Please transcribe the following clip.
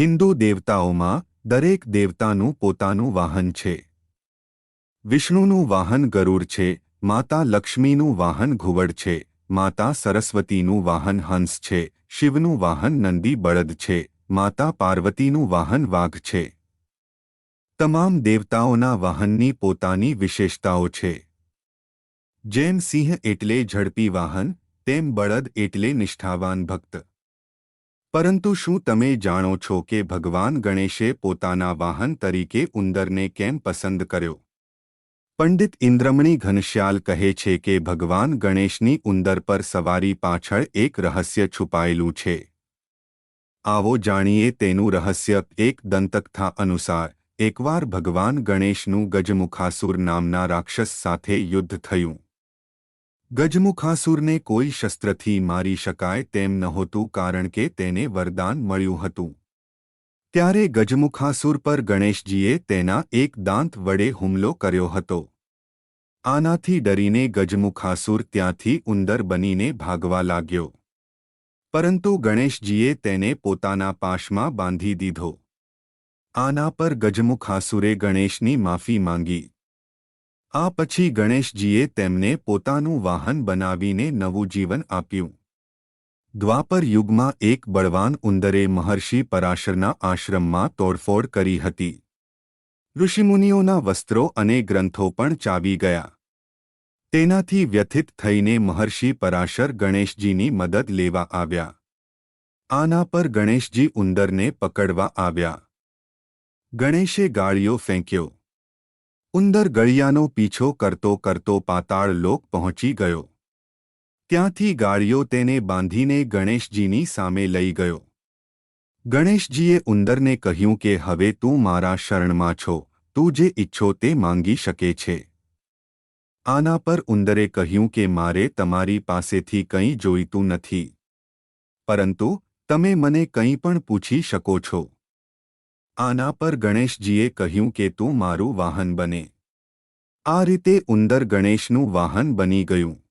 હિન્દુ દેવતાઓમાં દરેક દેવતાનું પોતાનું વાહન છે. વિષ્ણુનું વાહન ગરુડ છે, માતા લક્ષ્મીનું વાહન ઘુવડ છે, માતા સરસ્વતીનું વાહન હંસ છે, શિવનું વાહન નંદી બળદ છે, માતા પાર્વતીનું વાહન વાઘ છે. તમામ દેવતાઓના વાહનની પોતાની વિશેષતાઓ છે. જેમ સિંહ એટલે ઝડપી વાહન, તેમ બળદ એટલે નિષ્ઠાવાન ભક્ત. પરંતુ શું તમે જાણો છો કે ભગવાન ગણેશે પોતાના વાહન તરીકે ઉંદરને કેમ પસંદ કર્યો? પંડિત ઇન્દ્રમણી ઘનશ્યાલ કહે છે કે ભગવાન ગણેશની ઉંદર પર સવારી પાછળ એક રહસ્ય છુપાયેલું છે. આવો જાણીએ તેનું રહસ્ય. એક દંતકથા અનુસાર એકવાર ભગવાન ગણેશનું ગજમુખાસુર નામના રાક્ષસ સાથે યુદ્ધ થયું. ગજમુખાસુરને કોઈ શસ્ત્રથી મારી શકાય તેમ નહોતું કારણ કે તેને વરદાન મળ્યું હતું. ત્યારે ગજમુખાસુર પર ગણેશજીએ તેના એક દાંત વડે હુમલો કર્યો હતો. આનાથી ડરીને ગજમુખાસુર ત્યાંથી ઉંદર બનીને ભાગવા લાગ્યો. પરંતુ ગણેશજીએ તેને પોતાના પાશમાં બાંધી દીધો. આના પર ગજમુખાસુરે ગણેશની માફી માંગી. આ પછી ગણેશજીએ તેમને પોતાનું વાહન બનાવીને નવું જીવન આપ્યું. દ્વાપર યુગમાં એક બળવાન ઉંદરે મહર્ષિ પરાશરના આશ્રમમાં તોડફોડ કરી હતી. ઋષિમુનિઓના વસ્ત્રો અને ગ્રંથો પણ ચાવી ગયા. તેનાથી વ્યથિત થઈને મહર્ષિ પરાશર ગણેશજીની મદદ લેવા આવ્યા. આના પર ગણેશજી ઉંદરને પકડવા આવ્યા. ગણેશે ગાળિયો ફેંક્યો. ઉંદર ગળિયાનો પીછો કરતો કરતો પાતાળ લોક પહોંચી ગયો. ત્યાંથી ગાળિયો તેને બાંધીને ગણેશજીની સામે લઈ ગયો. ગણેશજીએ ઉંદરને કહ્યું કે હવે તું મારા શરણમાં છો, તું જે ઈચ્છો તે માંગી શકે છે. આના પર ઉંદરે કહ્યું કે મારે તમારી પાસેથી કંઈ જોઈતું નથી. પરંતુ તમે મને કંઈ પણ પૂછી શકો છો. આના પર ગણેશજીએ કહ્યું કે તું મારું વાહન બને. આ રીતે ઉંદર ગણેશનું વાહન બની ગયું.